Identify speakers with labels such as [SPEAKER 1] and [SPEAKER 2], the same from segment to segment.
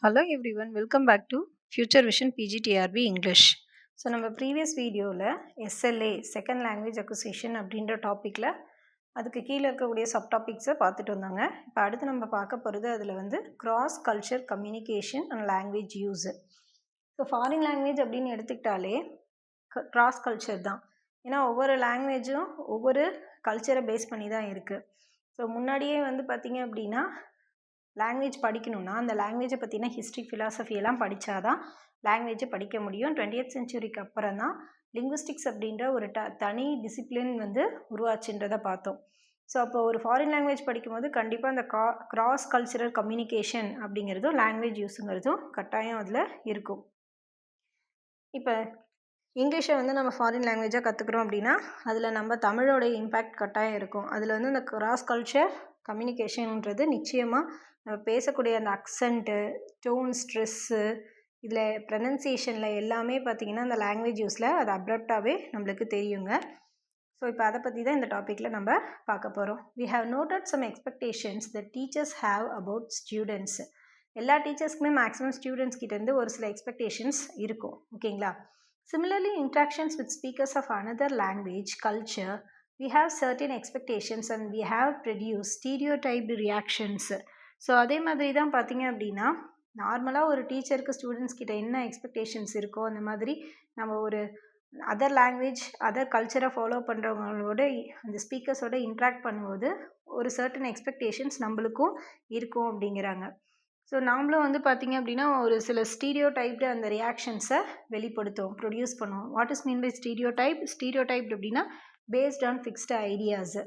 [SPEAKER 1] Hello everyone, welcome back to Future Vision PGTRB English. So நம்ம previous வீடியோவில் SLA second language acquisition அப்படின்ற டாப்பிக்கில் அதுக்கு கீழே இருக்கக்கூடிய சப் டாபிக்ஸை பார்த்துட்டு வந்தாங்க. இப்போ அடுத்து நம்ம பார்க்க போகிறது அதில் cross culture communication and language use. So foreign language அப்படின்னு எடுத்துக்கிட்டாலே கிராஸ் கல்ச்சர் தான். ஏன்னா ஒவ்வொரு லாங்குவேஜும் ஒவ்வொரு கல்ச்சரை பேஸ் பண்ணி தான் இருக்குது. ஸோ முன்னாடியே பார்த்திங்க அப்படின்னா லாங்குவேஜ் படிக்கணும்னா அந்த லாங்குவேஜை பற்றின ஹிஸ்ட்ரி ஃபிலாசபி எல்லாம் படித்தாதான் லாங்குவேஜை படிக்க முடியும். 20th சென்ச்சுரிக்கு அப்புறம் தான் லிங்குவிஸ்டிக்ஸ் அப்படின்ற ஒரு தனி டிசிப்ளின் உருவாச்சுன்றதை பார்த்தோம். ஸோ அப்போ ஒரு ஃபாரின் லாங்குவேஜ் படிக்கும்போது கண்டிப்பாக அந்த கிராஸ் கல்ச்சரல் கம்யூனிகேஷன் அப்படிங்கிறதும் லாங்குவேஜ் யூஸுங்கிறதும் கட்டாயம் அதில் இருக்கும். இப்போ இங்கிலீஷை நம்ம ஃபாரின் லாங்குவேஜாக கற்றுக்குறோம் அப்படின்னா அதில் நம்ம தமிழோட இம்பேக்ட் கட்டாயம் இருக்கும். அதில் இந்த கிராஸ் கல்ச்சர் கம்யூனிகேஷன்ன்றது நிச்சயமாக நம்ம பேசக்கூடிய அந்த அக்சண்ட்டு, டோன், ஸ்ட்ரெஸ்ஸு, இதில் ப்ரனன்சியேஷனில் எல்லாமே பார்த்திங்கன்னா அந்த லாங்குவேஜ் யூஸில் அது அப்ரப்டாகவே நம்மளுக்கு தெரியுங்க. ஸோ இப்போ அதை பற்றி தான் இந்த டாப்பிக்கில் நம்ம பார்க்க போகிறோம். We have noted some expectations that teachers have about students. எல்லா டீச்சர்ஸ்க்குமே மேக்ஸிமம் ஸ்டூடெண்ட்ஸ் கிட்டேருந்து ஒரு சில எக்ஸ்பெக்டேஷன்ஸ் இருக்கும், ஓகேங்களா? Similarly, interactions with speakers of another language, culture, we have certain expectations and we have produced stereotyped reactions. So அதே மாதிரி தான் பார்த்திங்க அப்படின்னா நார்மலாக ஒரு டீச்சருக்கு ஸ்டூடெண்ட்ஸ் கிட்ட என்ன எக்ஸ்பெக்டேஷன்ஸ் இருக்கோ அந்த மாதிரி நம்ம ஒரு அதர் லாங்குவேஜ் அதர் கல்ச்சரை ஃபாலோ பண்ணுறவங்களோட அந்த ஸ்பீக்கர்ஸோட இன்ட்ராக்ட் பண்ணும்போது ஒரு சர்டன் எக்ஸ்பெக்டேஷன்ஸ் நம்மளுக்கும் இருக்கும் அப்படிங்கிறாங்க. ஸோ நாமளும் பார்த்திங்க அப்படின்னா ஒரு சில ஸ்டீரியோடைப்டு அந்த ரியாக்ஷன்ஸை வெளிப்படுத்துவோம், ப்ரொடியூஸ் பண்ணுவோம். வாட் இஸ் மீன் பை ஸ்டீரியோடைப்டு அப்படின்னா பேஸ்ட் ஆன் ஃபிக்ஸ்டு ஐடியாஸு.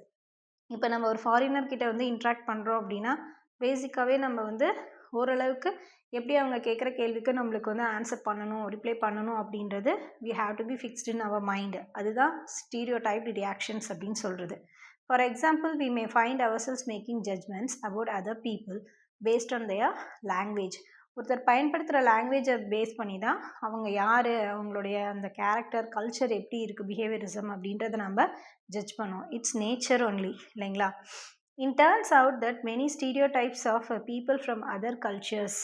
[SPEAKER 1] இப்போ நம்ம ஒரு ஃபாரினர் கிட்ட இன்ட்ராக்ட் பண்ணுறோம் அப்படின்னா பேசிக்காகவே நம்ம ஓரளவுக்கு எப்படி அவங்க கேட்குற கேள்விக்கு நம்மளுக்கு ஆன்சர் பண்ணணும், ரிப்ளை பண்ணணும் அப்படின்றது we have to be fixed in our mind. அதுதான் ஸ்டீரியோடைப்டு ரியாக்ஷன்ஸ் அப்படின்னு சொல்கிறது. For example, we may find ourselves making judgments about other people based on their language. ஒருத்தர் பயன்படுத்துகிற லாங்குவேஜை பேஸ் பண்ணி தான் அவங்க யார், அவங்களுடைய அந்த கேரக்டர், கல்ச்சர் எப்படி இருக்குது, பிஹேவியரிசம் அப்படின்றத நம்ம ஜட்ஜ் பண்ணுவோம். இட்ஸ் நேச்சர் ஒன்லி, இல்லைங்களா? It turns out that many stereotypes of people from other cultures,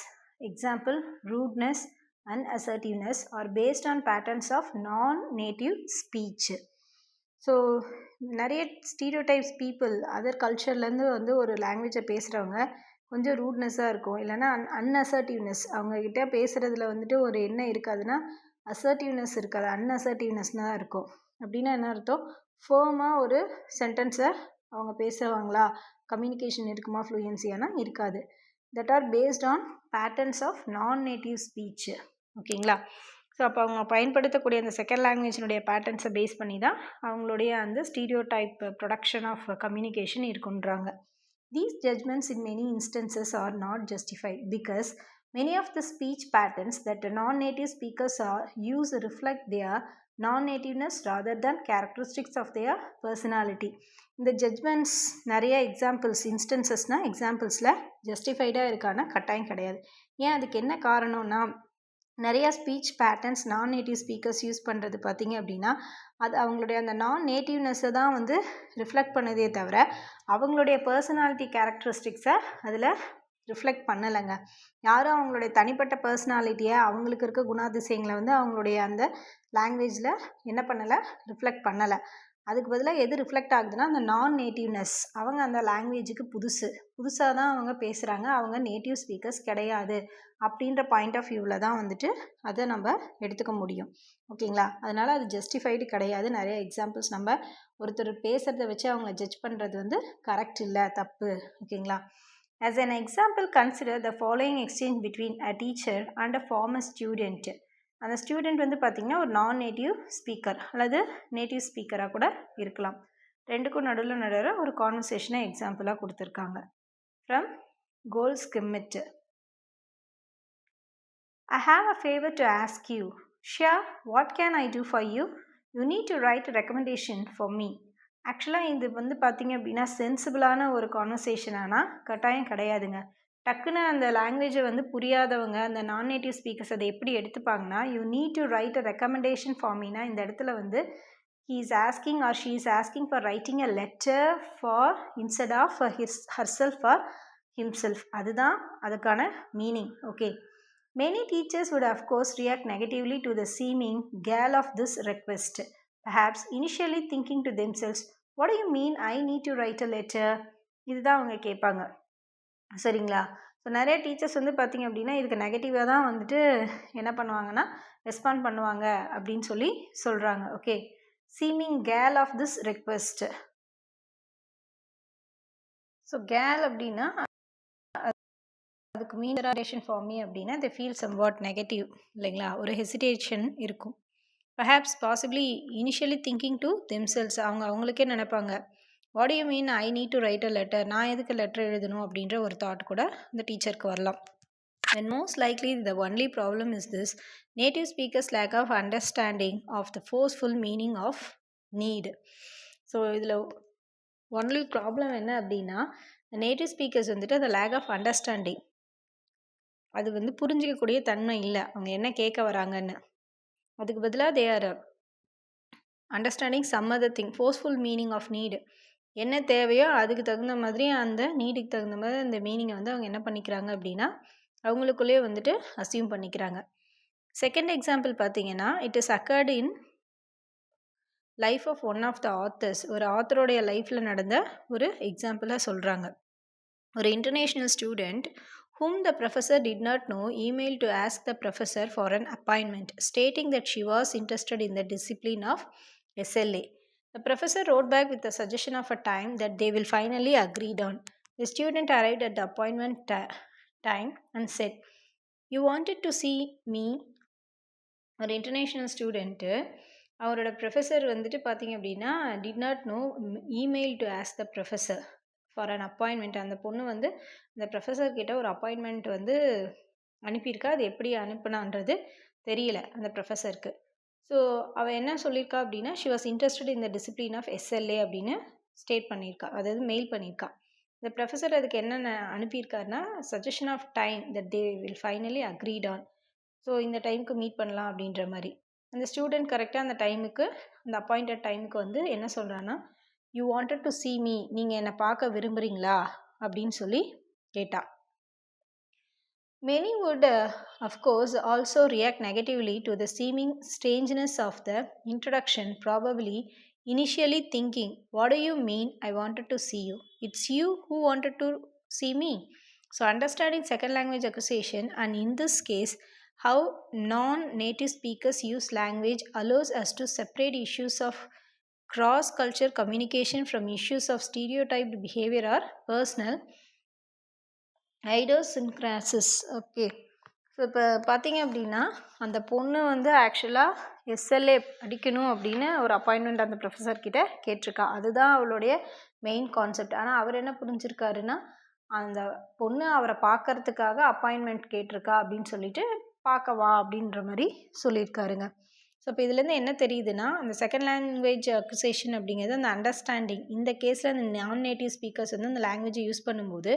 [SPEAKER 1] example rudeness and assertiveness, are based on patterns of non-native speech. So நிறைய ஸ்டீரியோடைப்ஸ் பீப்புள் அதர் கல்ச்சர்லேருந்து ஒரு லாங்குவேஜை பேசுகிறவங்க கொஞ்சம் ரூட்னஸாக இருக்கும், இல்லைனா அன்அசர்ட்டிவ்னஸ். அவங்கக்கிட்ட பேசுகிறதுல ஒரு என்ன இருக்காதுன்னா அசர்ட்டிவ்னஸ் இருக்காது, அன்அசர்ட்டிவ்னஸ் தான் இருக்கும். அப்படின்னா என்ன அர்த்தம்? ஃபேர்மாக ஒரு சென்டென்ஸை அவங்க பேசுவாங்களா, கம்யூனிகேஷன் இருக்குமா, ஃப்ளூயன்சியானா இருக்காது. That are based on patterns of non native speech, ஓகேங்களா? ஸோ அப்போ அவங்க பயன்படுத்தக்கூடிய அந்த செகண்ட் லாங்குவேஜினுடைய பேட்டர்ன்ஸை பேஸ் பண்ணி தான் அவங்களுடைய அந்த ஸ்டீரியோடைப் ப்ரொடக்ஷன் ஆஃப் கம்யூனிகேஷன் இருக்குன்றாங்க. These judgments in many instances are not justified because many of the speech patterns that non-native speakers use reflect their non-nativeness rather than characteristics of their personality. இந்த judgements நிறைய இன்ஸ்டன்சஸ்னால் எக்ஸாம்பிள்ஸில் ஜஸ்டிஃபைடாக இருக்கான கட்டாயம் கிடையாது. ஏன், அதுக்கு என்ன காரணம்னா நிறையா ஸ்பீச் பேட்டர்ன்ஸ் நான் நேட்டிவ் ஸ்பீக்கர்ஸ் யூஸ் பண்ணுறது பார்த்திங்க அப்படின்னா அது அவங்களுடைய அந்த நான் நேட்டிவ்னஸை தான் ரிஃப்ளெக்ட் பண்ணதே தவிர அவங்களுடைய பர்சனாலிட்டி கேரக்டரிஸ்டிக்ஸை அதில் ரிஃப்ளெக்ட் பண்ணலைங்க. யாரும் அவங்களுடைய தனிப்பட்ட பர்சனாலிட்டியை, அவங்களுக்கு இருக்க குணாதிசயங்களை அவங்களுடைய அந்த லாங்குவேஜில் என்ன பண்ணலை, ரிஃப்ளெக்ட் பண்ணலை. அதுக்கு பதிலாக எது ரிஃப்ளெக்ட் ஆகுதுன்னா அந்த நான் நேட்டிவ்னஸ். அவங்க அந்த லாங்குவேஜுக்கு புதுசாக தான் அவங்க பேசுகிறாங்க, அவங்க நேட்டிவ் ஸ்பீக்கர்ஸ் கிடையாது அப்படின்ற பாயிண்ட் ஆஃப் வியூவில் தான் அதை நம்ம எடுத்துக்க முடியும், ஓகேங்களா? அதனால் அது ஜஸ்டிஃபைடு கிடையாது. நிறைய எக்ஸாம்பிள்ஸ் நம்ம ஒருத்தர் பேசுகிறத வச்சு அவங்கள ஜட்ஜ் பண்ணுறது கரெக்ட் இல்லை, தப்பு, ஓகேங்களா? As an example, consider the following exchange between a teacher and a former student. அந்த ஸ்டூடெண்ட் பார்த்திங்கன்னா ஒரு நான் நேட்டிவ் ஸ்பீக்கர் அல்லது நேட்டிவ் ஸ்பீக்கராக கூட இருக்கலாம். ரெண்டுக்கும் நடுவில் ஒரு கான்வர்சேஷனை எக்ஸாம்பிளாக கொடுத்துருக்காங்க. From Goldsmith. I have a favor to ask you. Sure, what can I do for you? You need to write a recommendation for me. ஆக்சுவலாக இது பார்த்திங்க அப்படின்னா சென்சிபிளான ஒரு கான்வர்சேஷனானா கட்டாயம் கிடையாதுங்க. டக்குன்னு அந்த லாங்குவேஜை புரியாதவங்க அந்த நான் நேட்டிவ் ஸ்பீக்கர்ஸ் அதை எப்படி எடுத்துப்பாங்கன்னா, you need to write a recommendation for Meena இந்த இடத்துல he is asking or she is asking for writing a letter for instead of herself or himself. அதுதான் அதுக்கான meaning, okay? Many teachers would of course react negatively to the seeming gall of this request, perhaps initially thinking to themselves, what do you mean I need to write a letter? இதுதான் அவங்க கேட்பாங்க. சரிங்களா? So நிறைய teachers வந்து பார்த்தீங்க அப்படின்னா இதுக்கு நெகட்டிவாக தான் வந்துட்டு என்ன பண்ணுவாங்கன்னா ரெஸ்பாண்ட் பண்ணுவாங்க அப்படின்னு சொல்லி சொல்கிறாங்க. Okay, seeming gall of this request. So gall அப்படின்னா அதுக்கு மீன் ஃபார் மீ அப்படின்னா they feel somewhat நெகட்டிவ் இல்லைங்களா, ஒரு ஹெசிடேஷன் இருக்கும். perhaps possibly initially thinking to themselves, அவங்களுக்கே நினைப்பாங்க, what you mean I need to write a letter, நான் எதுக்கு லெட்டர் எழுதணும் அப்படின்ற ஒரு தாட் கூட இந்த டீச்சருக்கு வரலாம். And most likely the only problem is this native speakers lack of understanding of the forceful meaning of need. So இதில் ஒன்லி ப்ராப்ளம் என்ன அப்படின்னா நேட்டிவ் ஸ்பீக்கர்ஸ் வந்துட்டு அந்த லேக் ஆஃப் அண்டர்ஸ்டாண்டிங், அது வந்து புரிஞ்சிக்கக்கூடிய தன்மை இல்லை அவங்க என்ன கேட்க வராங்கன்னு. அதுக்கு பதிலாக they are understanding some other thing, forceful meaning of need, என்ன தேவையோ அதுக்கு தகுந்த மாதிரி அந்த நீடுக்கு தகுந்த மாதிரி அந்த மீனிங்கை வந்து அவங்க என்ன பண்ணிக்கிறாங்க அப்படின்னா அவங்களுக்குள்ளேயே வந்துட்டு அசியூம் பண்ணிக்கிறாங்க. செகண்ட் எக்ஸாம்பிள் பார்த்தீங்கன்னா it is accord in life of one of the authors, ஒரு ஆத்தருடைய லைஃப்பில் நடந்த ஒரு எக்ஸாம்பிளாக சொல்கிறாங்க. ஒரு international student whom the professor did not know emailed to ask the professor for an appointment, stating that she was interested in the discipline of SLA. The professor wrote back with a suggestion of a time that they will finally agreed on. The student arrived at the appointment time and said, "You wanted to see me?" ஒரு international student அவரோட professor வந்துட்டு பார்த்தீங்க அப்படின்னா did not know email to ask the professor for an appointment. அந்த பொண்ணு வந்து அந்த professor கிட்ட ஒரு அப்பாயின்மெண்ட் வந்து அனுப்பியிருக்கா, அது எப்படி அனுப்புனான்றது தெரியல அந்த ப்ரொஃபஸருக்கு. ஸோ அவள் என்ன சொல்லியிருக்கா அப்படின்னா she was interested in the discipline of SLA அப்படின்னு ஸ்டேட் பண்ணியிருக்கா, அதாவது மெயில் பண்ணியிருக்கா. இந்த ப்ரொஃபஸர் அதுக்கு என்னென்ன அனுப்பியிருக்காருன்னா suggestion of time that they will finally agreed on. So இந்த டைமுக்கு மீட் பண்ணலாம் அப்படின்ற மாதிரி. அந்த ஸ்டூடெண்ட் கரெக்டாக அந்த டைமுக்கு, அந்த அப்பாயிண்டட் டைமுக்கு வந்து என்ன சொல்கிறான்னா, you wanted to see me, நீங்கள் என்னை பார்க்க விரும்புகிறீங்களா அப்படின்னு சொல்லி கேட்டா. Many would of course also react negatively to the seeming strangeness of the introduction, probably initially thinking, what do you mean I wanted to see you? It's you who wanted to see me. So understanding second language acquisition, and in this case how non-native speakers use language, allows us to separate issues of cross-culture communication from issues of stereotyped behavior or personal idiosyncrasies. Okay, so இப்போ பார்த்தீங்க அப்படின்னா அந்த பொண்ணு வந்து ஆக்சுவலாக SLA அடிக்கணும் அப்படின்னு ஒரு அப்பாயின்மெண்ட் அந்த ப்ரொஃபஸர் கிட்ட கேட்டிருக்கா, அதுதான் அவளுடைய மெயின் கான்செப்ட். ஆனால் அவர் என்ன புரிஞ்சிருக்காருன்னா அந்த பொண்ணு அவரை பார்க்கறதுக்காக அப்பாயின்மெண்ட் கேட்டிருக்கா அப்படின்னு சொல்லிட்டு பார்க்கவா அப்படின்ற மாதிரி சொல்லியிருக்காருங்க. ஸோ இப்போ இதுலேருந்து என்ன தெரியுதுன்னா அந்த செகண்ட் லாங்குவேஜ் அக்விசேஷன் அப்படிங்கிறது அந்த அண்டர்ஸ்டாண்டிங். இந்த கேஸில் அந்த நான் நேட்டிவ் ஸ்பீக்கர்ஸ் வந்து அந்த லாங்குவேஜை யூஸ் பண்ணும்போது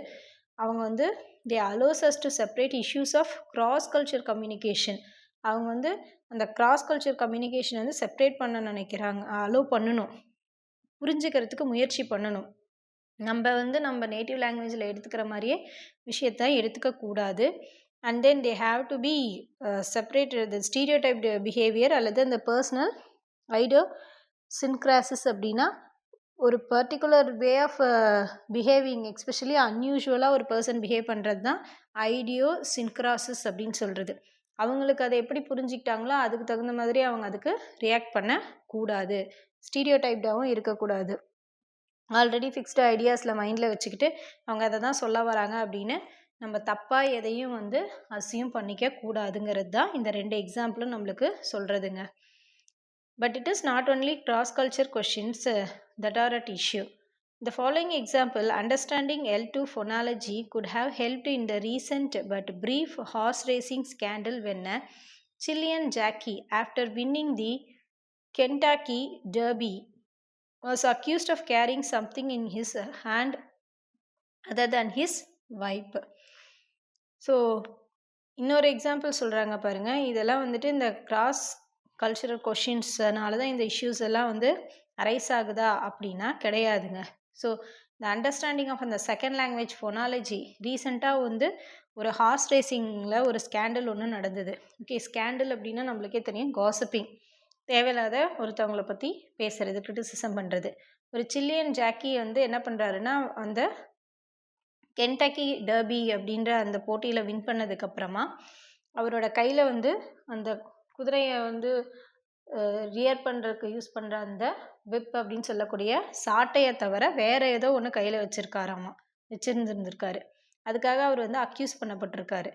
[SPEAKER 1] அவங்க வந்து they allows us to separate issues of cross culture communication. அவங்க வந்து அந்த கிராஸ் கல்ச்சர் கம்யூனிகேஷன் வந்து செப்பரேட் பண்ண நினைக்கிறாங்க, அலோவ் பண்ணணும், புரிஞ்சுக்கிறதுக்கு முயற்சி பண்ணணும். நம்ம நேட்டிவ் லாங்குவேஜில் எடுத்துக்கிற மாதிரியே விஷயத்த எடுத்துக்கக்கூடாது. And then they have to be separate the stereotyped behaviour அல்லது அந்த பர்சனல் ஐடியோசின்க்ராசிஸ் அப்படின்னா ஒரு particular way of behaving, especially அன்யூஷுவலாக ஒரு பர்சன் பிஹேவ் பண்ணுறது தான் ஐடியோசின்க்ராசிஸ் அப்படின்னு சொல்கிறது. அவங்களுக்கு அதை எப்படி புரிஞ்சுக்கிட்டாங்களோ அதுக்கு தகுந்த மாதிரி அவங்க அதுக்கு ரியாக்ட் பண்ணக்கூடாது, ஸ்டீரியோடைப்டாகவும் இருக்கக்கூடாது. ஆல்ரெடி ஃபிக்ஸ்டு ஐடியாஸில் மைண்டில் வச்சுக்கிட்டு அவங்க அதை தான் சொல்ல வராங்க அப்படின்னு நம்ம தப்பாக எதையும் வந்து அசியூம் பண்ணிக்க கூடாதுங்கிறது தான் இந்த 2 எக்ஸாம்பிளும் நம்மளுக்கு சொல்கிறதுங்க. But it is not only cross-culture questions that are at issue. The following example, understanding L2 phonology, could have helped in the recent but brief horse racing scandal when a Chilean jockey, after winning the Kentucky Derby, was accused of carrying something in his hand other than his wife. So இன்னொரு example சொல்கிறாங்க பாருங்கள். இதெல்லாம் வந்துட்டு இந்த cross cultural கொஷின்ஸ்னால தான் இந்த issues எல்லாம் வந்து அரைஸ் ஆகுதா அப்படின்னா கிடையாதுங்க. ஸோ இந்த அண்டர்ஸ்டாண்டிங் ஆஃப் அந்த செகண்ட் லாங்குவேஜ் ஃபோனாலஜி ரீசெண்டாக வந்து ஒரு ஹார்ஸ் ரேசிங்கில் ஒரு ஸ்கேண்டல் ஒன்று நடந்தது. ஓகே, ஸ்கேண்டல் அப்படின்னா நம்மளுக்கே தெரியும், காசிப்பிங், தேவையில்லாத ஒருத்தவங்களை பற்றி பேசுறது, கிரிட்டிசிசம் பண்ணுறது. ஒரு சில்லியன் ஜாக்கி வந்து என்ன பண்ணுறாருன்னா, அந்த கென்டக்கி டர்பி அப்படின்ற அந்த போட்டியில் வின் பண்ணதுக்கப்புறமா அவரோட கையில் வந்து அந்த குதிரையை வந்து ரியர் பண்ணுறதுக்கு யூஸ் பண்ணுற அந்த விப் அப்படின்னு சொல்லக்கூடிய சாட்டையை தவிர வேறு ஏதோ ஒன்று கையில் வச்சுருந்துருக்காரு. அதுக்காக அவர் வந்து அக்யூஸ் பண்ணப்பட்டிருக்காரு.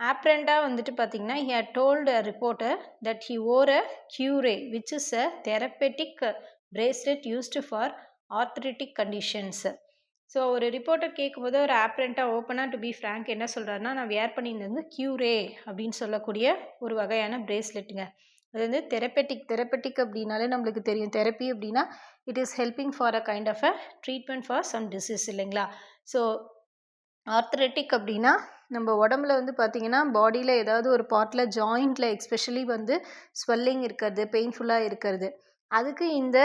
[SPEAKER 1] ஆப்ரண்டாக வந்துட்டு பார்த்தீங்கன்னா, he had told a reporter that he wore a cure, which is a therapeutic bracelet used for arthritic conditions. So ஒரு ரிப்போர்ட்டர் கேட்கும்போது ஒரு ஆப்ரண்ட்டாக ஓப்பனாக டு பி ஃப்ராங்க் என்ன சொல்கிறாருன்னா, நான் வேர் பண்ணியிருந்தது கியூரே அப்படின்னு சொல்லக்கூடிய ஒரு வகையான பிரேஸ்லெட்டுங்க. அது வந்து தெரப்பெட்டிக் அப்படின்னாலே நம்மளுக்கு தெரியும், தெரப்பி அப்படின்னா it is helping for a kind of a treatment for some disease இல்லைங்களா. ஸோ ஆர்த்ரெட்டிக் அப்படின்னா நம்ம உடம்புல வந்து பார்த்திங்கன்னா பாடியில் ஏதாவது ஒரு பார்ட்டில் ஜாயிண்டில் எக்ஸ்பெஷலி வந்து ஸ்வெல்லிங் இருக்கிறது, பெயின்ஃபுல்லாக இருக்கிறது, அதுக்கு இந்த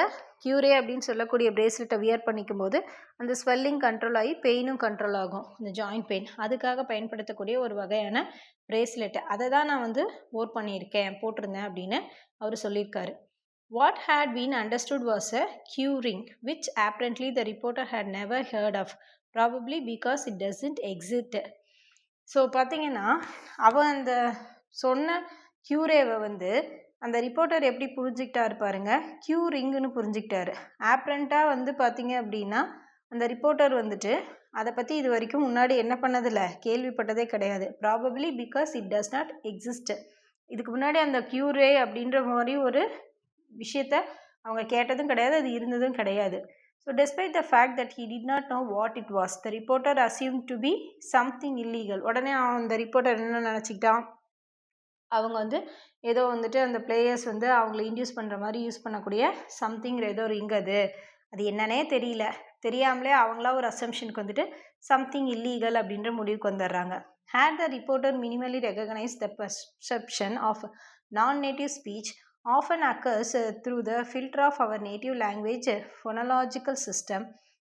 [SPEAKER 1] கியூரே அப்படின்னு சொல்லக்கூடிய பிரேஸ்லெட்டை வியர் பண்ணிக்கும் போது அந்த ஸ்வெல்லிங் கண்ட்ரோல் ஆகி பெயினும் கண்ட்ரோல் ஆகும், இந்த ஜாயிண்ட் பெயின். அதுக்காக பயன்படுத்தக்கூடிய ஒரு வகையான பிரேஸ்லெட்டு, அதை தான் நான் வந்து போட்டிருந்தேன் அப்படின்னு அவர் சொல்லியிருக்காரு. What had been understood was a Q ring, which apparently the reporter had never heard of, probably because it doesn't exist. So பார்த்தீங்கன்னா, அவன் அந்த சொன்ன கியூரேவை வந்து அந்த ரிப்போர்ட்டர் எப்படி புரிஞ்சுக்கிட்டாரு பாருங்க, கியூ ரிங்குன்னு புரிஞ்சுக்கிட்டாரு. ஆப்ரண்ட்டாக வந்து பார்த்தீங்க அப்படின்னா அந்த ரிப்போர்ட்டர் வந்துட்டு அதை பற்றி இது வரைக்கும் முன்னாடி என்ன பண்ணதில்லை, கேள்விப்பட்டதே கிடையாது. Probably because it does not exist. இதுக்கு முன்னாடி அந்த கியூரே அப்படின்ற மாதிரி ஒரு விஷயத்த அவங்க கேட்டதும் கிடையாது, அது இருந்ததும் கிடையாது. So despite the fact that he did not know what it was, the reporter assumed to be something illegal. உடனே அந்த ரிப்போர்ட்டர் என்ன நினச்சிக்கிட்டான், அவங்க வந்து ஏதோ வந்துட்டு அந்த பிளேயர்ஸ் வந்து அவங்கள இன்டியூஸ் பண்ணுற மாதிரி யூஸ் பண்ணக்கூடிய சம்திங் ஏதோ ரிங், அது என்னன்னே தெரியல, தெரியாமலே அவங்களா ஒரு அசம்ஷனுக்கு வந்துட்டு சம்திங் இல்லீகல் அப்படின்ற முடிவுக்கு வந்துடுறாங்க. Had the reporter minimally recognized the perception of non-native speech often occurs through the filter of our native language phonological system,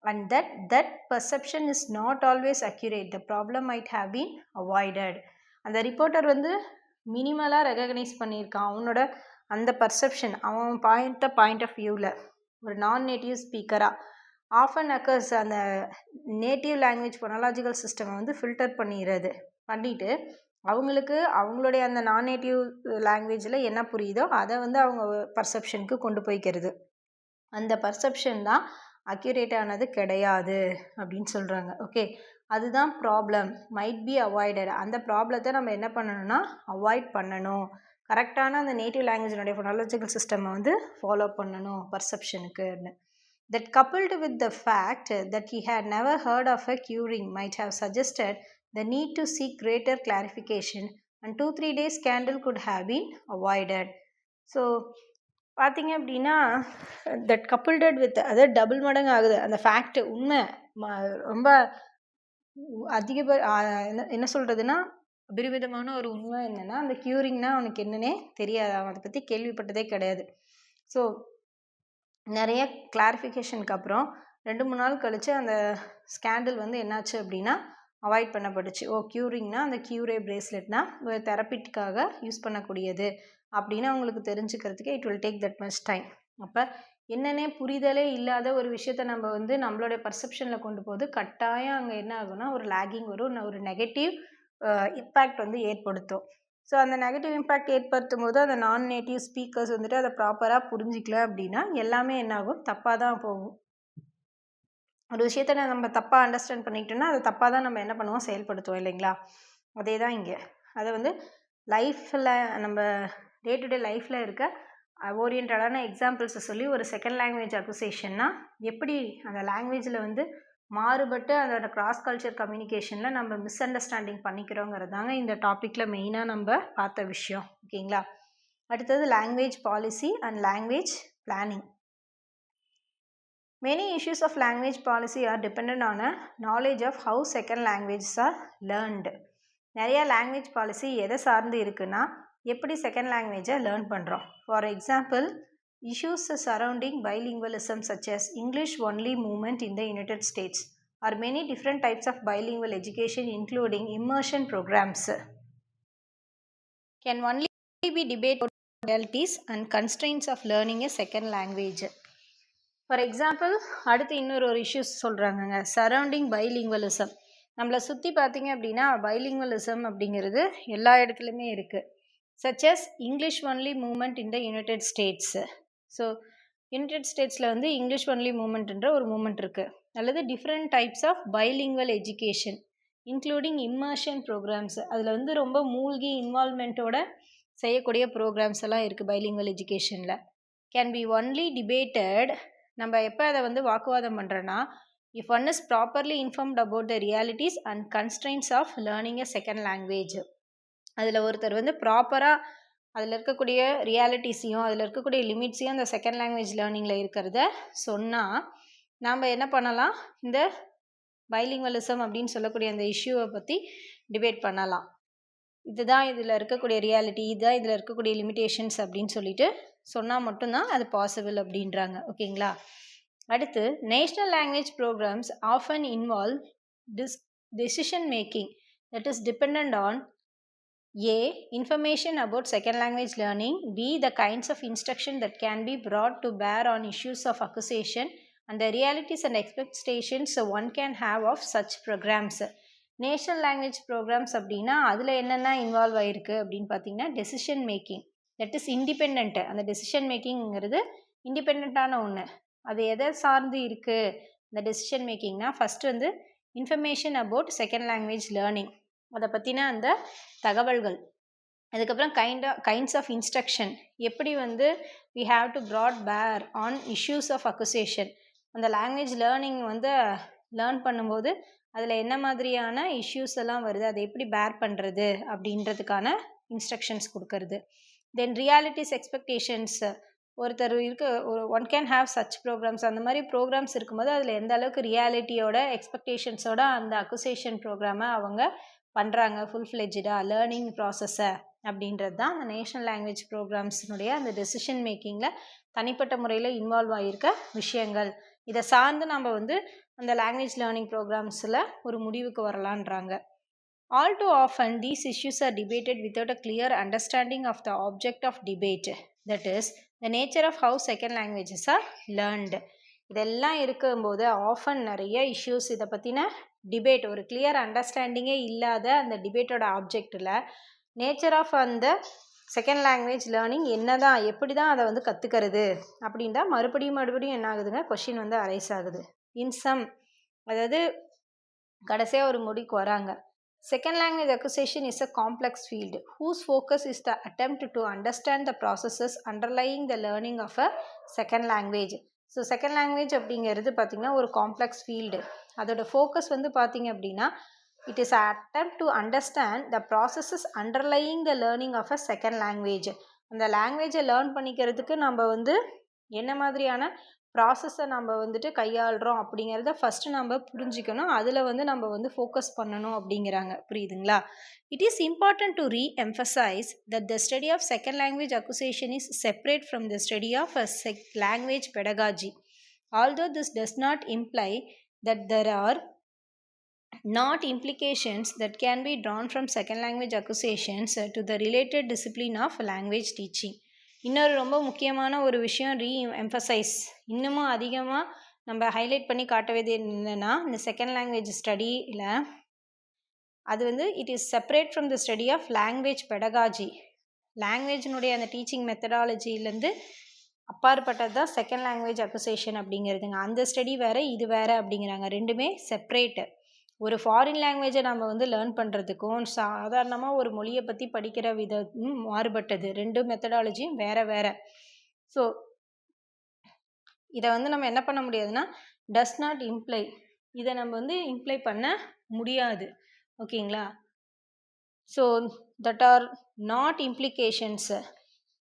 [SPEAKER 1] and that perception is not always accurate, the problem might have been avoided. அந்த reporter வந்து மினிமலாக recognise பண்ணியிருக்கான் அவனோட அந்த perception, அவன் point of வியூவில் ஒரு நான் native ஸ்பீக்கராக often occurs அந்த நேட்டிவ் லாங்குவேஜ் ஃபோனாலஜிக்கல் சிஸ்டமை வந்து ஃபில்டர் பண்ணிட்டு அவங்களுக்கு அவங்களுடைய அந்த நான் நேட்டிவ் லாங்குவேஜில் என்ன புரியுதோ அதை வந்து அவங்க பர்செப்ஷனுக்கு கொண்டு போய்க்கிறது. அந்த பர்செப்ஷன் தான் அக்யூரேட்டானது கிடையாது அப்படின்னு சொல்கிறாங்க. ஓகே, அதுதான் ப்ராப்ளம், மைட் பி அவாய்டட். அந்த ப்ராப்ளத்தை நம்ம என்ன பண்ணணும்னா அவாய்ட் பண்ணணும், கரெக்டான அந்த நேட்டிவ் லாங்குவேஜினுடைய ஃபோனாலஜிக்கல் சிஸ்டமை வந்து ஃபாலோ பண்ணணும் பர்செப்ஷனுக்குன்னு. That coupled with the fact that he had never heard of a curing might have suggested the need to seek greater clarification, and 2-3 days scandal could have been avoided. So பார்த்தீங்க அப்படின்னா that கப்புல்டட் with, அதாவது double மடங்கு ஆகுது அந்த fact, உண்மை ரொம்ப என்ன சொல்கிறதுனா அபரிவிதமான ஒரு உண்மை என்னென்னா, அந்த க்யூரிங்னா அவனுக்கு என்னன்னே தெரியாது, அவன் அதை பற்றி கேள்விப்பட்டதே கிடையாது. ஸோ நிறைய கிளாரிஃபிகேஷனுக்கு அப்புறம் 2-3 நாள் கழித்து அந்த ஸ்கேண்டல் வந்து என்னாச்சு அப்படின்னா அவாய்ட் பண்ணப்பட்டுச்சு. க்யூரிங்னா அந்த கியூரே பிரேஸ்லெட்னா ஒரு தெரப்பிக்காக யூஸ் பண்ணக்கூடியது அப்படின்னு அவங்களுக்கு தெரிஞ்சுக்கிறதுக்கு it will take that much time. அப்போ என்னென்னே புரிதலே இல்லாத ஒரு விஷயத்த நம்ம வந்து நம்மளுடைய பர்செப்ஷனில் கொண்டு போது கட்டாயம் அங்கே என்ன ஆகும்னா ஒரு லேகிங் வரும், ஒரு நெகட்டிவ் இம்பேக்ட் வந்து ஏற்படுத்தும். ஸோ அந்த நெகட்டிவ் இம்பேக்ட் ஏற்படுத்தும் போது அந்த நான் நேட்டிவ் ஸ்பீக்கர்ஸ் வந்துட்டு அதை ப்ராப்பராக புரிஞ்சிக்கல அப்படின்னா எல்லாமே என்னாகும், தப்பாக தான் போகும். ஒரு விஷயத்த நம்ம தப்பாக அண்டர்ஸ்டாண்ட் பண்ணிக்கிட்டோம்னா அதை தப்பாக தான் நம்ம என்ன பண்ணுவோம், செயல்படுத்துவோம் இல்லைங்களா. அதே தான் இங்கே. அதை வந்து லைஃப்பில் நம்ம டே டு டே லைஃப்பில் இருக்க ஓரியன்டான எக்ஸாம்பிள்ஸை சொல்லி ஒரு செகண்ட் லாங்குவேஜ் அக்யூசேஷன்னா எப்படி அந்த லாங்குவேஜில் வந்து மாறுபட்டு அதோட கிராஸ் கல்ச்சர் கம்யூனிகேஷனில் நம்ம மிஸ் அண்டர்ஸ்டாண்டிங் பண்ணிக்கிறோங்கிறதாங்க இந்த டாப்பிக்கில் மெயினாக நம்ம பார்த்த விஷயம். ஓகேங்களா. அடுத்தது language policy and language planning. Many issues of language policy are dependent on a knowledge of how second languages are learned. நிறைய லாங்குவேஜ் பாலிசி எதை சார்ந்து இருக்குன்னா எப்படி செகண்ட் லாங்குவேஜை லேர்ன் பண்ணுறோம். For example, issues surrounding bilingualism such as English only movement in the United States are many different types of bilingual education including immersion programs. Can only be debated about realities and constraints of learning a second language. For example அடுத்து இன்னொரு issues சொல்கிறாங்கங்க surrounding பைலிங்குவலிசம். நம்மளை சுற்றி பார்த்தீங்க அப்படின்னா பைலிங்குவலிசம் அப்படிங்கிறது எல்லா இடத்துலையுமே இருக்குது. Such as English only movement in the United States. So United ஸ்டேட்ஸில் வந்து இங்கிலீஷ் ஒன்லி மூமெண்ட்ன்ற ஒரு மூமெண்ட் இருக்குது. அல்லது different types of bilingual education including immersion programmes. அதில் வந்து ரொம்ப மூழ்கி இன்வால்மெண்ட்டோட செய்யக்கூடிய ப்ரோக்ராம்ஸ் எல்லாம் இருக்குது பைலிங்குவல் எஜுகேஷனில். Can be only debated. நம்ம எப்போ அதை வந்து வாக்குவாதம் பண்ணுறோன்னா if one is properly informed about the realities and constraints of learning a second language. அதில் ஒருத்தர் வந்து ப்ராப்பராக அதில் இருக்கக்கூடிய ரியாலிட்டிஸையும் அதில் இருக்கக்கூடிய லிமிட்ஸையும் அந்த செகண்ட் லாங்குவேஜ் லேர்னிங்கில் இருக்கிறத சொன்னால் நாம் என்ன பண்ணலாம், இந்த பைலிங்குவலிசம் அப்படின்னு சொல்லக்கூடிய அந்த இஷ்யூவை பற்றி டிபேட் பண்ணலாம். இதுதான் இதில் இருக்கக்கூடிய ரியாலிட்டி, இதுதான் இதில் இருக்கக்கூடிய லிமிட்டேஷன்ஸ் அப்படின்னு சொல்லிட்டு சொன்னால் மட்டும்தான் அது பாசிபிள் அப்படின்றாங்க. ஓகேங்களா. அடுத்து national language programs often involve decision making that is depend on A. Information about second language learning. B. The kinds of instruction that can be brought to bear on issues of acquisition and the realities and expectations one can have of such programs. National language programs அப்படின்னா அதில் என்னென்ன involve ஆகிருக்கு அப்படின்னு பார்த்தீங்கன்னா decision making that is independent. அந்த decision மேக்கிங்கிறது இண்டிபெண்ட்டான ஒன்று. அது எதை சார்ந்து இருக்குது இந்த டெசிஷன் மேக்கிங்னா ஃபஸ்ட்டு வந்து information about second language learning, அதை பற்றின அந்த தகவல்கள். அதுக்கப்புறம் கைண்ட்ஸ் ஆஃப் இன்ஸ்ட்ரக்ஷன், எப்படி வந்து வி ஹாவ் டு ப்ராட் பேர் ஆன் இஷ்யூஸ் ஆஃப் அக்குசேஷன். அந்த லாங்குவேஜ் லேர்னிங் வந்து லேர்ன் பண்ணும்போது அதில் என்ன மாதிரியான இஷ்யூஸ் எல்லாம் வருது, அதை எப்படி பேர் பண்ணுறது அப்படின்றதுக்கான இன்ஸ்ட்ரக்ஷன்ஸ் கொடுக்கறது. தென் ரியாலிட்டிஸ் எக்ஸ்பெக்டேஷன்ஸ், ஒருத்தர் one can have such programs. அந்த மாதிரி ப்ரோக்ராம்ஸ் இருக்கும்போது அதில் எந்த அளவுக்கு ரியாலிட்டியோட எக்ஸ்பெக்டேஷன்ஸோட அந்த அக்குசேஷன் ப்ரோக்ராமை அவங்க பண்ணுறாங்க ஃபுல் ஃப்ளெஜ்டாக லேர்னிங் ப்ராசஸை அப்படின்றது தான் அந்த நேஷ்னல் லாங்குவேஜ் ப்ரோக்ராம்ஸினுடைய அந்த டெசிஷன் மேக்கிங்கில் தனிப்பட்ட முறையில் இன்வால்வ் ஆகியிருக்க விஷயங்கள். இதை சார்ந்து நம்ம வந்து அந்த லாங்குவேஜ் லேர்னிங் ப்ரோக்ராம்ஸில் ஒரு முடிவுக்கு வரலான்றாங்க. All too often these issues are debated without a clear understanding of the object of debate, that is the nature of how second languages are learned. இதெல்லாம் இருக்கும்போது ஆஃபன் நிறைய இஷ்யூஸ் இதை பற்றின டிபேட், ஒரு clear அண்டர்ஸ்டாண்டிங்கே இல்லாத அந்த டிபேட்டோட ஆப்ஜெக்டில் நேச்சர் ஆஃப் அந்த second language learning என்ன தான், எப்படி தான் அதை வந்து கற்றுக்கிறது அப்படின்ட்டா மறுபடியும் என்ன ஆகுதுங்க, கொஷின் வந்து அரைஸ் ஆகுது. இன்சம், அதாவது கடைசியாக ஒரு முடிக்கு வராங்க. Second language acquisition is a complex field whose focus is the attempt to understand the processes underlying the learning of a second language. So second language அப்படிங்கிறது பார்த்திங்கன்னா ஒரு காம்ப்ளெக்ஸ் ஃபீல்டு. அதோட ஃபோக்கஸ் வந்து பார்த்திங்க அப்படின்னா it is attempt to understand the processes underlying the learning of a second language. அந்த லாங்குவேஜை learn பண்ணிக்கிறதுக்கு நம்ம வந்து என்ன மாதிரியான ப்ராசஸை நம்ம வந்துட்டு கையாளுறோம் அப்படிங்கிறத ஃபஸ்ட்டு நம்ம புரிஞ்சிக்கணும். அதில் வந்து நம்ம வந்து ஃபோக்கஸ் பண்ணணும் அப்படிங்கிறாங்க. புரியுதுங்களா. It is important to reemphasise that the study of second language acquisition is separate from the study of a language pedagogy. Although this does not imply that there are not implications that can be drawn from second language acquisitions to the related discipline of language teaching. இன்னொரு ரொம்ப முக்கியமான ஒரு விஷயம் re-emphasise, இன்னமும் அதிகமாக நம்ம highlight பண்ணி காட்டவேது என்னென்னா இந்த செகண்ட் லாங்குவேஜ் ஸ்டடியில் அது வந்து it is separate from the study of language pedagogy. லாங்குவேஜினுடைய அந்த டீச்சிங் மெத்தடாலஜிலேருந்து அப்பாற்பட்டது தான் செகண்ட் லாங்குவேஜ் அக்குசேஷன் அப்படிங்கிறதுங்க. அந்த ஸ்டடி வேறு இது வேறு அப்படிங்கிறாங்க. ரெண்டுமே செப்பரேட்டு. ஒரு ஃபாரின் லாங்குவேஜை நம்ம வந்து லேர்ன் பண்ணுறதுக்கும் சாதாரணமாக ஒரு மொழியை பற்றி படிக்கிற விதம் மாறுபட்டது. ரெண்டு மெத்தடாலஜியும் வேறு வேறு. ஸோ இதை வந்து நம்ம என்ன பண்ண முடியாதுன்னா டஸ் நாட் இம்ப்ளை, இதை நம்ம வந்து இம்ப்ளை பண்ண முடியாது. ஓகேங்களா. So that are not implications.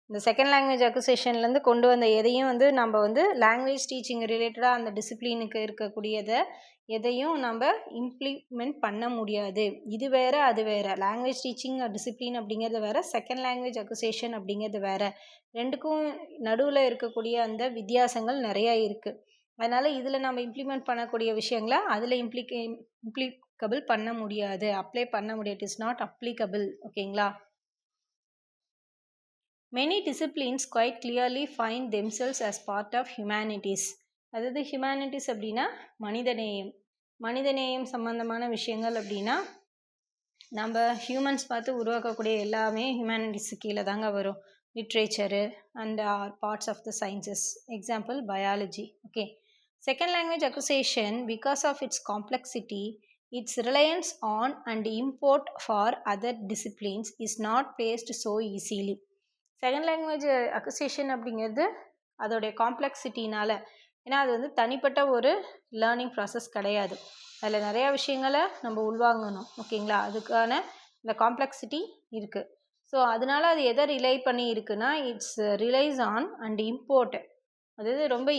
[SPEAKER 1] இந்த செகண்ட் லாங்குவேஜ் அக்குசேஷன்லேருந்து கொண்டு வந்த எதையும் வந்து நம்ம வந்து லாங்குவேஜ் டீச்சிங் ரிலேட்டடாக அந்த டிசிப்ளினுக்கு இருக்கக்கூடியதை எதையும் நம்ம இம்ப்ளிமெண்ட் பண்ண முடியாது. இது வேறு அது வேறு. லாங்குவேஜ் டீச்சிங் டிசிப்ளின் அப்படிங்கிறது வேறு, செகண்ட் லாங்குவேஜ் அக்குசேஷன் அப்படிங்கிறது வேறு. ரெண்டுக்கும் நடுவில் இருக்கக்கூடிய அந்த வித்தியாசங்கள் நிறையா இருக்குது. அதனால் இதில் நம்ம இம்ப்ளிமெண்ட் பண்ணக்கூடிய விஷயங்களை அதில் இம்ப்ளிகபிள் பண்ண முடியாது, அப்ளை பண்ண முடியாது. It is not applicable. ஓகேங்களா? Many disciplines quite clearly find themselves as part of humanities. அதாவது ஹியூமனிட்டிஸ் அப்படின்னா மனிதநேயம் சம்பந்தமான விஷயங்கள் அப்படின்னா நம்ம ஹியூமன்ஸ் பார்த்து உருவாக்கக்கூடிய எல்லாமே ஹியூமனிட்டிஸ் கீழே தாங்க வரும். Literature and parts of the sciences. Example biology. Okay. Second language acquisition, because of its complexity, its reliance on and import for other disciplines is not placed so easily. Second language acquisition அப்படிங்கிறது அதோடைய காம்ப்ளெக்சிட்டினால், ஏன்னா அது வந்து தனிப்பட்ட ஒரு learning process கிடையாது. அதில் நிறையா விஷயங்களை நம்ம உள்வாங்கணும். ஓகேங்களா? அதுக்கான இந்த காம்ப்ளெக்சிட்டி இருக்குது. ஸோ அதனால அது எதை ரிலை பண்ணி இருக்குன்னா, it's relies on and import. அதாவது ரொம்ப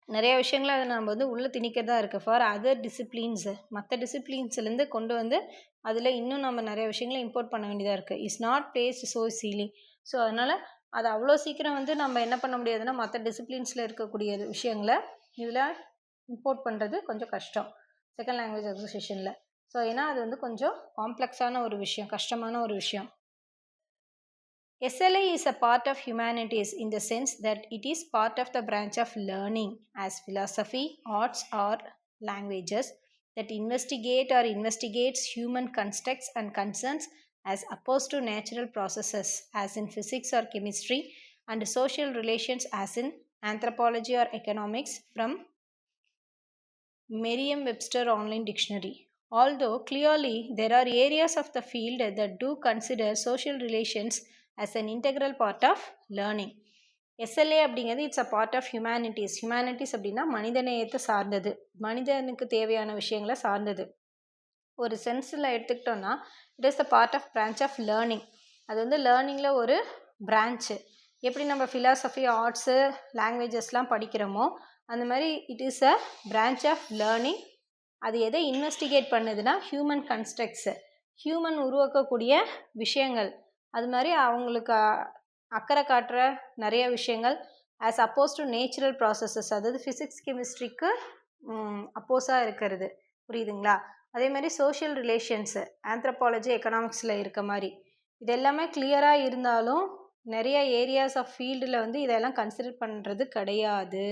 [SPEAKER 1] நிறைய விஷயங்களை அதை நம்ம வந்து உள்ளே திணிக்கிறதா இருக்குது. ஃபார் அதர் டிசிப்ளின்ஸு, மற்ற டிசிப்ளின்ஸ்லேருந்து கொண்டு வந்து அதில் இன்னும் நம்ம நிறைய விஷயங்களை இம்போர்ட் பண்ண வேண்டியதாக இருக்குது. Is not placed so easily. So அதனால் அது அவ்வளோ சீக்கிரம் வந்து நம்ம என்ன பண்ண முடியாதுன்னா, மற்ற டிசிப்ளின்ஸில் இருக்கக்கூடிய விஷயங்களை இதில் இம்போர்ட் பண்ணுறது கொஞ்சம் கஷ்டம் செகண்ட் லாங்குவேஜ் அக்விசிஷனில். ஸோ ஏன்னா அது வந்து கொஞ்சம் காம்ப்ளெக்ஸான ஒரு விஷயம், கஷ்டமான ஒரு விஷயம். SLA is a part of humanities in the sense that it is part of the branch of learning as philosophy, arts or languages that investigate or investigates human constructs and concerns as opposed to natural processes as in physics or chemistry, and social relations as in anthropology or economics from Merriam-Webster Online Dictionary. Although clearly there are areas of the field that do consider social relations as an integral part of learning. SLA அப்படிங்கிறது it's a part of humanities. Humanities அப்படின்னா மனிதநேயத்தை சார்ந்தது, மனிதனுக்கு தேவையான விஷயங்களை சார்ந்தது. ஒரு சென்ஸில் எடுத்துக்கிட்டோன்னா it is the part of branch of learning. அது வந்து லேர்னிங்கில் ஒரு பிரான்ச்சு. எப்படி நம்ம ஃபிலாசபி, ஆர்ட்ஸு, லாங்குவேஜஸ்லாம் படிக்கிறோமோ அந்த மாதிரி it is a branch of learning. அது எதை இன்வெஸ்டிகேட் பண்ணுதுன்னா ஹியூமன் கன்ஸ்ட்ரக்ட்ஸு, ஹியூமன் உருவாக்கக்கூடிய விஷயங்கள், அது மாதிரி அவங்களுக்கு அக்கறை காட்டுற நிறைய விஷயங்கள் as oppose to natural processes, அதாவது ஃபிசிக்ஸ் கெமிஸ்ட்ரிக்கு அப்போஸாக இருக்கிறது. புரியுதுங்களா? அதே மாதிரி சோஷியல் ரிலேஷன்ஸு, ஆந்த்ரோபாலஜி, எக்கனாமிக்ஸில் இருக்க மாதிரி இது எல்லாமே கிளியராக இருந்தாலும் நிறைய ஏரியாஸ் ஆஃப் ஃபீல்டில் வந்து இதெல்லாம் கன்சிடர் பண்ணுறது கிடையாது.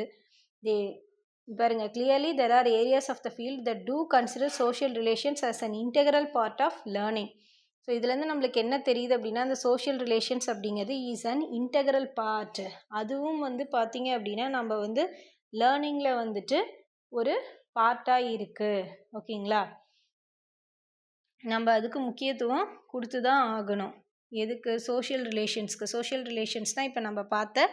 [SPEAKER 1] பாருங்க, clearly there are areas of the field that do consider social relations as an integral part of learning. So இதுலேருந்து நம்மளுக்கு என்ன தெரியுது அப்படின்னா, அந்த சோஷியல் ரிலேஷன்ஸ் அப்படிங்கிறது இஸ் அன் இன்டெக்ரல் பார்ட். அதுவும் வந்து பார்த்தீங்க அப்படின்னா நம்ம வந்து லேர்னிங்கில் வந்துட்டு ஒரு பார்ட்டாக இருக்குது. ஓகேங்களா? நம்ம அதுக்கு முக்கியத்துவம் கொடுத்து தான் ஆகணும். எதுக்கு? சோஷியல் ரிலேஷன்ஸ்க்கு. சோஷியல் ரிலேஷன்ஸ்னால் இப்போ நம்ம பார்த்த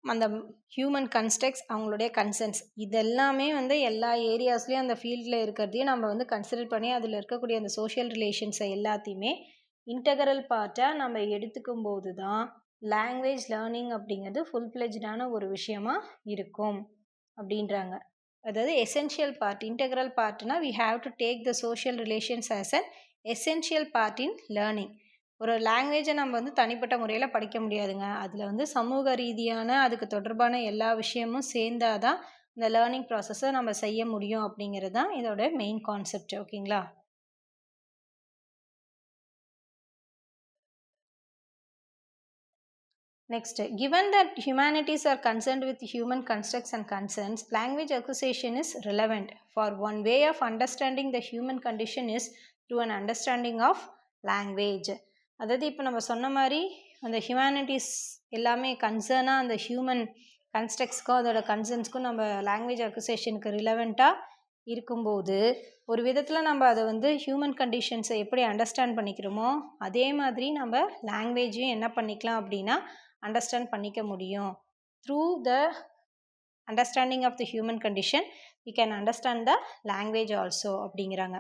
[SPEAKER 1] அந்த ஹியூமன் கன்ஸ்ட்ரக்ட்ஸ், அவங்களுடைய கன்சர்ன்ஸ், இதெல்லாமே வந்து எல்லா ஏரியாஸ்லேயும் அந்த ஃபீல்டில் இருக்கிறதையும் நம்ம வந்து கன்சிடர் பண்ணி அதில் இருக்கக்கூடிய அந்த சோஷியல் ரிலேஷன்ஸை எல்லாத்தையுமே இன்டெக்ரல் பார்ட்டாக நம்ம எடுத்துக்கும் போது தான் லாங்குவேஜ் லேர்னிங் அப்படிங்கிறது ஃபுல் ஃப்ளெஜ்டான ஒரு விஷயமா இருக்கும் அப்படின்றாங்க. அதாவது எசென்ஷியல் பார்ட், இன்டெக்ரல் பார்ட்னா we have to take the social relations as an essential part in learning. ஒரு லாங்குவேஜை நம்ம வந்து தனிப்பட்ட முறையில் படிக்க முடியாதுங்க. அதில் வந்து சமூக ரீதியான அதுக்கு தொடர்பான எல்லா விஷயமும் சேர்ந்தாதான் இந்த லேர்னிங் ப்ராசஸை நம்ம செய்ய முடியும் அப்படிங்கிறது தான் இதோட மெயின் கான்செப்ட். ஓகேங்களா? Next, given that humanities are concerned with human constructs and concerns, language acquisition is relevant. For one way of understanding the human condition is through an understanding of language. அதாவது இப்போ நம்ம சொன்ன மாதிரி அந்த humanities எல்லாமே கன்சர்னாக அந்த human கன்ஸ்ட்ரக்ட்ஸ்க்கும் அதோட கன்சர்ன்ஸ்க்கும் நம்ம லாங்குவேஜ் அக்விசிஷனுக்கு ரிலவெண்ட்டாக இருக்கும்போது ஒரு விதத்தில் நம்ம அதை வந்து ஹியூமன் கண்டிஷன்ஸை எப்படி அண்டர்ஸ்டாண்ட் பண்ணிக்கிறோமோ அதே மாதிரி நம்ம லாங்குவேஜையும் என்ன பண்ணிக்கலாம் அப்படின்னா அண்டர்ஸ்டாண்ட் பண்ணிக்க முடியும். Through the understanding of the human condition we can understand the language also அப்படிங்கிறாங்க.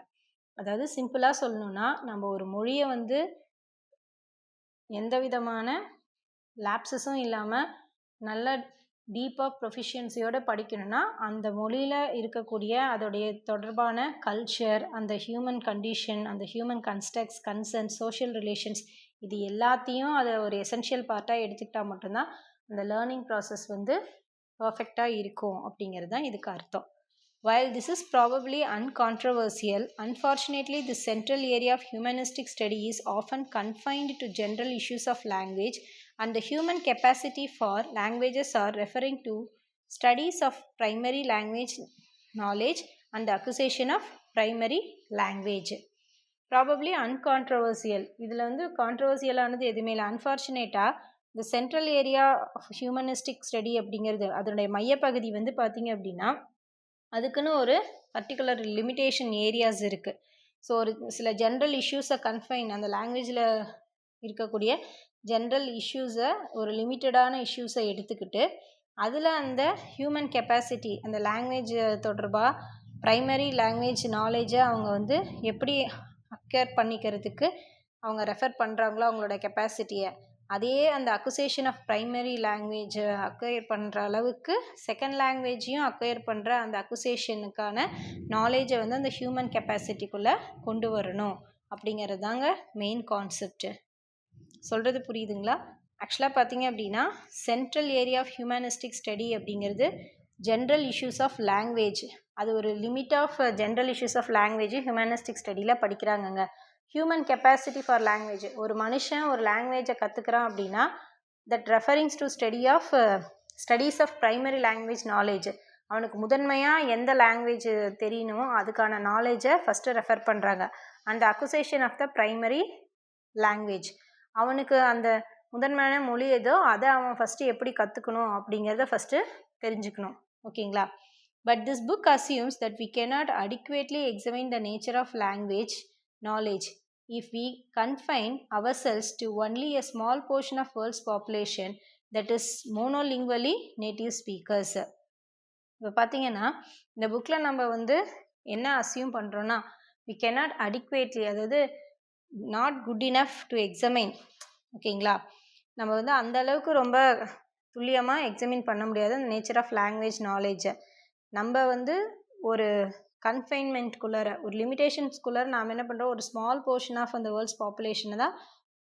[SPEAKER 1] அதாவது சிம்பிளாக சொல்லணுன்னா, நம்ம ஒரு மொழியை வந்து எந்த விதமான லேப்ஸஸும் இல்லாமல் நல்ல டீப்பாக ப்ரொஃபிஷியன்சியோடு படிக்கணும்னா அந்த மொழியில் இருக்கக்கூடிய அதோடைய தொடர்பான கல்ச்சர், அந்த ஹியூமன் கண்டிஷன், அந்த human constructs, concern, social relations, இது எல்லாத்தையும் அதை ஒரு எசென்ஷியல் பார்ட்டாக எடுத்துக்கிட்டால் மட்டும்தான் அந்த லேர்னிங் ப்ராசஸ் வந்து பர்ஃபெக்டாக இருக்கும் அப்படிங்கிறது தான் இதுக்கு அர்த்தம். While this is probably uncontroversial, unfortunately, the central area of humanistic study is often confined to general issues of language, and the human capacity for languages are referring to studies of primary language knowledge and the acquisition of primary language. Probably uncontroversial, இதில் வந்து கான்ட்ரவர்சியலானது எதுவுமே இல்லை. அன்ஃபார்ச்சுனேட்டாக இந்த central area of humanistic study அப்படிங்கிறது அதனுடைய மையப்பகுதி வந்து பார்த்திங்க அப்படின்னா அதுக்குன்னு ஒரு பர்டிகுலர் லிமிட்டேஷன் ஏரியாஸ் இருக்குது. ஸோ ஒரு சில ஜென்ரல் இஷ்யூஸை கன்ஃபைன், அந்த லாங்குவேஜில் இருக்கக்கூடிய ஜென்ரல் இஷ்யூஸை, ஒரு லிமிட்டடான இஷ்யூஸை எடுத்துக்கிட்டு அதில் அந்த ஹியூமன் கெப்பாசிட்டி, அந்த லாங்குவேஜ் தொடர்பாக ப்ரைமரி லாங்குவேஜ் நாலேஜை அவங்க வந்து எப்படி அக்யர் பண்ணிக்கிறதுக்கு அவங்க ரெஃபர் பண்ணுறாங்களோ அவங்களோட கெப்பாசிட்டியை, அதே அந்த அக்குசேஷன் ஆஃப் ப்ரைமரி லாங்குவேஜ் அக்வயர் பண்ணுற அளவுக்கு செகண்ட் லாங்குவேஜையும் அக்வயர் பண்ணுற அந்த அக்குசேஷனுக்கான நாலேஜை வந்து அந்த ஹியூமன் கெப்பாசிட்டிக்குள்ளே கொண்டு வரணும் அப்படிங்கிறது தாங்க மெயின் கான்செப்ட். சொல்கிறது புரியுதுங்களா? ஆக்சுவலாக பார்த்தீங்க அப்படின்னா central area of humanistic study அப்படிங்கிறது ஜென்ரல் இஷ்யூஸ் ஆஃப் லாங்குவேஜ், அது ஒரு limit of general issues of language humanistic ஸ்டடியில் படிக்கிறாங்கங்க. ஹியூமன் கெப்பாசிட்டி ஃபார் லாங்குவேஜ், ஒரு மனுஷன் ஒரு லாங்குவேஜை கற்றுக்கிறான் அப்படின்னா that referrings to studies of primary language knowledge, அவனுக்கு முதன்மையாக எந்த லாங்குவேஜ் தெரியணுமோ அதுக்கான நாலேஜை ஃபஸ்ட்டு ரெஃபர் பண்ணுறாங்க. அந்த அக்குசேஷன் ஆஃப் த ப்ரைமரி லாங்குவேஜ், அவனுக்கு அந்த முதன்மையான மொழி ஏதோ அதை அவன் ஃபஸ்ட்டு எப்படி கற்றுக்கணும் அப்படிங்கிறத ஃபஸ்ட்டு தெரிஞ்சுக்கணும். ஓகேங்களா? But this book assumes that we cannot adequately examine the nature of language knowledge if we confine ourselves to only a small portion of world's population that is monolingually native speakers. இப்போ பார்த்தீங்கன்னா இந்த புக்கில் நம்ம வந்து என்ன assume பண்ணுறோன்னா, we cannot adequately, அதாவது not good enough to examine. ஓகேங்களா? நம்ம வந்து அந்த அளவுக்கு ரொம்ப துல்லியமாக எக்ஸாமின் பண்ண முடியாது அந்த நேச்சர் ஆஃப் லாங்குவேஜ் நாலேஜை. நம்ம வந்து ஒரு கன்ஃபைன்மெண்ட்குள்ளார, ஒரு லிமிட்டேஷன்ஸ்குள்ளார நாம் என்ன பண்ணுறோம், ஒரு ஸ்மால் போர்ஷன் ஆஃப் அந்த வேர்ல்ட்ஸ் பாப்புலேஷனை தான்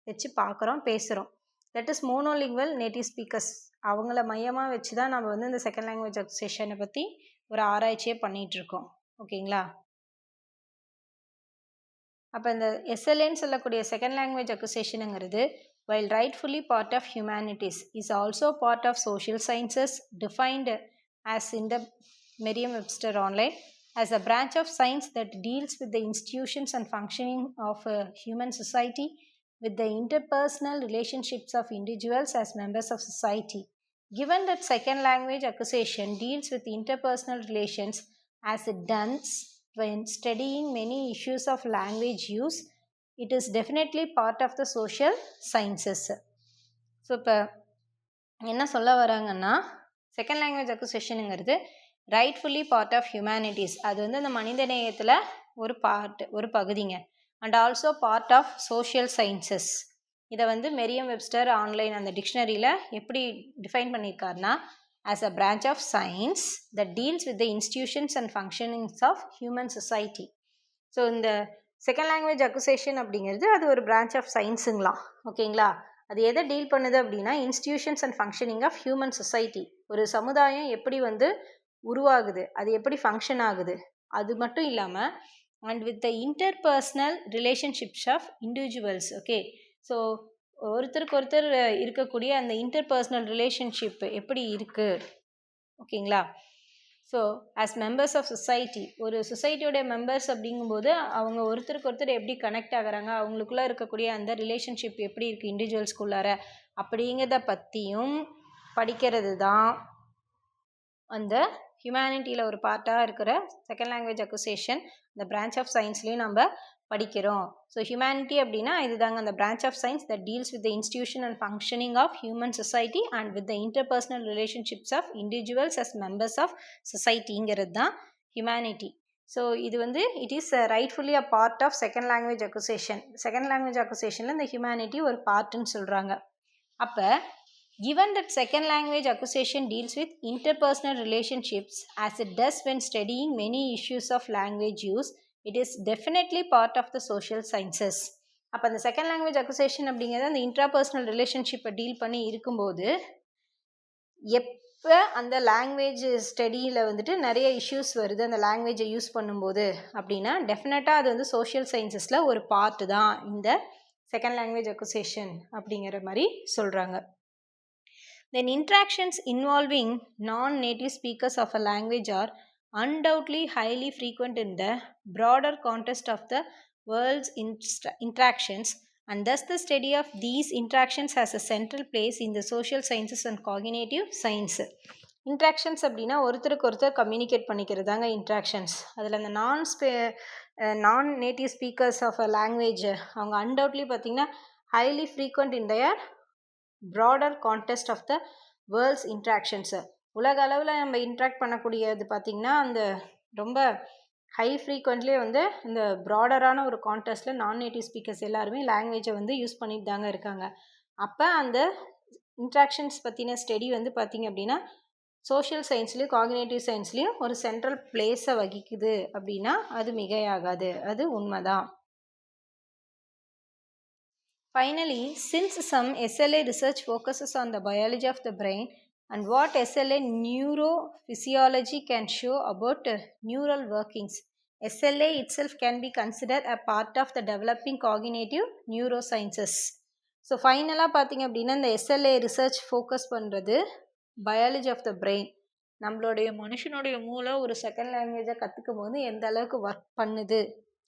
[SPEAKER 1] வச்சு பார்க்குறோம், பேசுகிறோம். That is monolingual native speakers, அவங்கள மையமாக வச்சு தான் நம்ம வந்து இந்த செகண்ட் லாங்குவேஜ் அக்விசிஷனை பற்றி ஒரு ஆராய்ச்சியே பண்ணிகிட்ருக்கோம். ஓகேங்களா? அப்போ இந்த எஸ்எல்ஏன்னு சொல்லக்கூடிய செகண்ட் லாங்குவேஜ் அக்விசிஷனுங்கிறது while rightfully part of humanities is also part of social sciences, defined as in the Merriam-Webster Online as a branch of science that deals with the institutions and functioning of human society, with the interpersonal relationships of individuals as members of society. Given that second language acquisition deals with interpersonal relations as it does when studying many issues of language use, it is definitely part of the social sciences. So இப்போ என்ன சொல்ல வராங்கன்னா, second language அக்விசிஷனுங்கிறது rightfully part of humanities, அது வந்து அந்த மனிதநேயத்தில் ஒரு பார்ட், ஒரு பகுதிங்க. And also part of social sciences. இதை வந்து மெரியம் வெப்ஸ்டர் ஆன்லைன் அந்த டிக்ஷனரியில் எப்படி டிஃபைன் பண்ணியிருக்காருன்னா, as a branch of science that deals with the institutions and functionings of human society. So இந்த செகண்ட் லாங்குவேஜ் அக்விசிஷன் அப்படிங்கிறது அது ஒரு பிரான்ச் ஆஃப் சயின்ஸுங்களாம். ஓகேங்களா? அது எதை டீல் பண்ணுது அப்படின்னா, institutions and functioning of human society, ஒரு சமுதாயம் எப்படி வந்து உருவாகுது, அது எப்படி ஃபங்க்ஷன் ஆகுது, அது மட்டும் இல்லாமல் and with the interpersonal relationships of individuals. Okay, so ஒருத்தருக்கு ஒருத்தர் இருக்கக்கூடிய அந்த இன்டர்பர்சனல் ரிலேஷன்ஷிப் எப்படி இருக்குது. ஓகேங்களா? So as members of society, ஒரு சொசைட்டியோடைய மெம்பர்ஸ் அப்படிங்கும்போது அவங்க ஒருத்தருக்கு ஒருத்தர் எப்படி கனெக்ட் ஆகுறாங்க, அவங்களுக்குள்ளே இருக்கக்கூடிய அந்த ரிலேஷன்ஷிப் எப்படி இருக்குது இண்டிவிஜுவல்ஸ்குள்ளார அப்படிங்கிறத பற்றியும் படிக்கிறது தான் அந்த ஹியூமனிட்டியில் ஒரு பார்ட்டாக இருக்கிற செகண்ட் லாங்குவேஜ் அக்விசிஷன். இந்த பிரான்ச் ஆஃப் சயின்ஸ்லேயும் நம்ம படிக்கிறோம். ஸோ ஹியூமனிட்டி அப்படின்னா இதுதாங்க அந்த branch of science that deals with the institution and functioning of human society and with the interpersonal relationships of individuals as members of சொசைட்டிங்கிறது தான் ஹியூமனிட்டி. ஸோ இது வந்து it is rightfully a part of second language acquisition. Second language அக்விசிஷனில் இந்த humanity ஒரு பார்ட்டுன்னு சொல்கிறாங்க. அப்போ given that second language acquisition deals with interpersonal relationships as it does when studying many issues of language use, it is definitely part of the social sciences. அப்போ அந்த second language acquisition அப்படிங்கிறது அந்த intrapersonal ரிலேஷன்ஷிப்பை deal பண்ணி இருக்கும்போது இப்போ அந்த language ஸ்டடியில் வந்துட்டு நிறைய இஷ்யூஸ் வருது அந்த லாங்குவேஜை யூஸ் பண்ணும்போது அப்படின்னா டெஃபினட்டாக அது வந்து சோஷியல் சயின்சஸில் ஒரு பார்ட்டு தான் இந்த செகண்ட் லாங்குவேஜ் அக்விசிஷன் அப்படிங்கிற மாதிரி சொல்கிறாங்க. Then interactions involving non-native speakers of a language are undoubtedly highly frequent in the broader context of the world's interactions, and thus the study of these interactions has a central place in the social sciences and cognitive science. Interactions அப்படின்னா ஒருத்தருக்கு ஒருத்தர் communicate பண்ணிக்கிறதாங்க interactions. அதில் அந்த நான் native speakers of a language அவங்க undoubtedly பார்த்திங்கன்னா highly frequent in their broader context of the worlds interactions. உலக அளவில் நம்ம இன்ட்ராக்ட் பண்ணக்கூடியது பார்த்திங்கன்னா அந்த ரொம்ப ஹை ஃப்ரீக்வெண்ட்லேயே வந்து இந்த ப்ராடரான ஒரு கான்டெஸ்ட்டில் நான் நேட்டிவ் ஸ்பீக்கர்ஸ் எல்லாருமே லாங்குவேஜை வந்து யூஸ் பண்ணிட்டு தாங்க இருக்காங்க. அப்போ அந்த இன்ட்ராக்ஷன்ஸ் பற்றின ஸ்டடி வந்து பார்த்திங்க அப்படின்னா சோஷியல் சயின்ஸ்லேயும் காக்னிட்டிவ் சயின்ஸ்லேயும் ஒரு சென்ட்ரல் பிளேஸை வகிக்குது அப்படின்னா அது மிகையாகாது, அது உண்மைதான். Finally, since some SLA research focuses on the biology of the brain and what SLA neurophysiology can show about neural workings, SLA itself can be considered a part of the developing cognitive neurosciences. So ஃபைனலாக பார்த்திங்க அப்படின்னா இந்த SLA research focus பண்ணுறது biology of the brain, நம்மளுடைய மனுஷனுடைய மூளை ஒரு second லாங்குவேஜை கற்றுக்கும் போது எந்த அளவுக்கு ஒர்க் பண்ணுது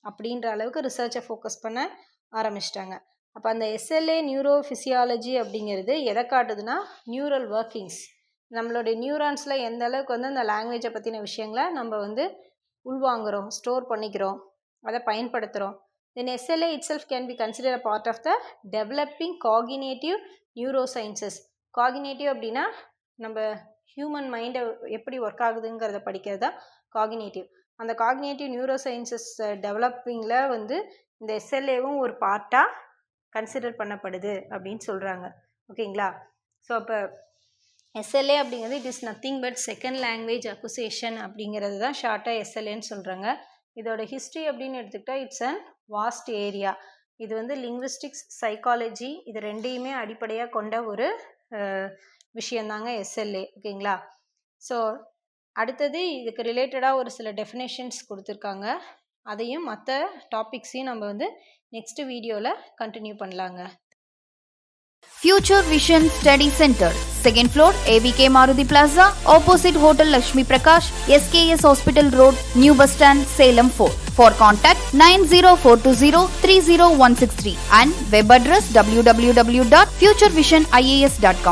[SPEAKER 1] அப்படின்ற அளவுக்கு ரிசர்ச்சை ஃபோக்கஸ் பண்ண ஆரம்பிச்சிட்டாங்க. அப்போ அந்த SLA நியூரோஃபிசியாலஜி அப்படிங்கிறது எதை காட்டுதுன்னா நியூரல் ஒர்க்கிங்ஸ், நம்மளுடைய நியூரான்ஸில் எந்த அளவுக்கு வந்து அந்த லாங்குவேஜை பற்றின விஷயங்களை நம்ம வந்து உள்வாங்குகிறோம், ஸ்டோர் பண்ணிக்கிறோம், அதை பயன்படுத்துகிறோம். தென் SLA itself can be considered a part of the developing cognitive neurosciences. காகினேட்டிவ் அப்படின்னா நம்ம ஹியூமன் மைண்டை எப்படி ஒர்க் ஆகுதுங்கிறத படிக்கிறது தான் காகினேட்டிவ். அந்த காகினேட்டிவ் நியூரோ சயின்சஸ் டெவலப்பிங்கில் வந்து இந்த SLAவும் ஒரு பார்ட்டாக கன்சிடர் பண்ணப்படுது அப்படின்னு சொல்கிறாங்க. ஓகேங்களா? ஸோ அப்போ SLA அப்படிங்கிறது it is nothing but second language acquisition அப்படிங்கிறது தான் ஷார்ட்டாக SLAன்னு சொல்கிறாங்க. இதோட ஹிஸ்ட்ரி அப்படின்னு எடுத்துக்கிட்டால் இட்ஸ் அன் வாஸ்ட் ஏரியா. இது வந்து லிங்குவிஸ்டிக்ஸ், சைக்காலஜி இது ரெண்டையுமே அடிப்படையாக கொண்ட ஒரு விஷயந்தாங்க SLA. ஓகேங்களா? ஸோ அடுத்தது இதுக்கு ரிலேட்டடாக ஒரு சில டெஃபினேஷன்ஸ் கொடுத்துருக்காங்க, அதையும் மற்ற டாபிக்ஸையும் நம்ம வந்து நெக்ஸ்ட் வீடியோவில் கண்டினியூ பண்ணலாங்க.
[SPEAKER 2] Future Vision Study Center, 2nd floor, AVK Maruti Plaza, opposite Hotel Lakshmi Prakash, SKS Hospital Road, New Bus Stand, Salem 4. For contact 90420 30163 and web address www.futurevision.ias.com.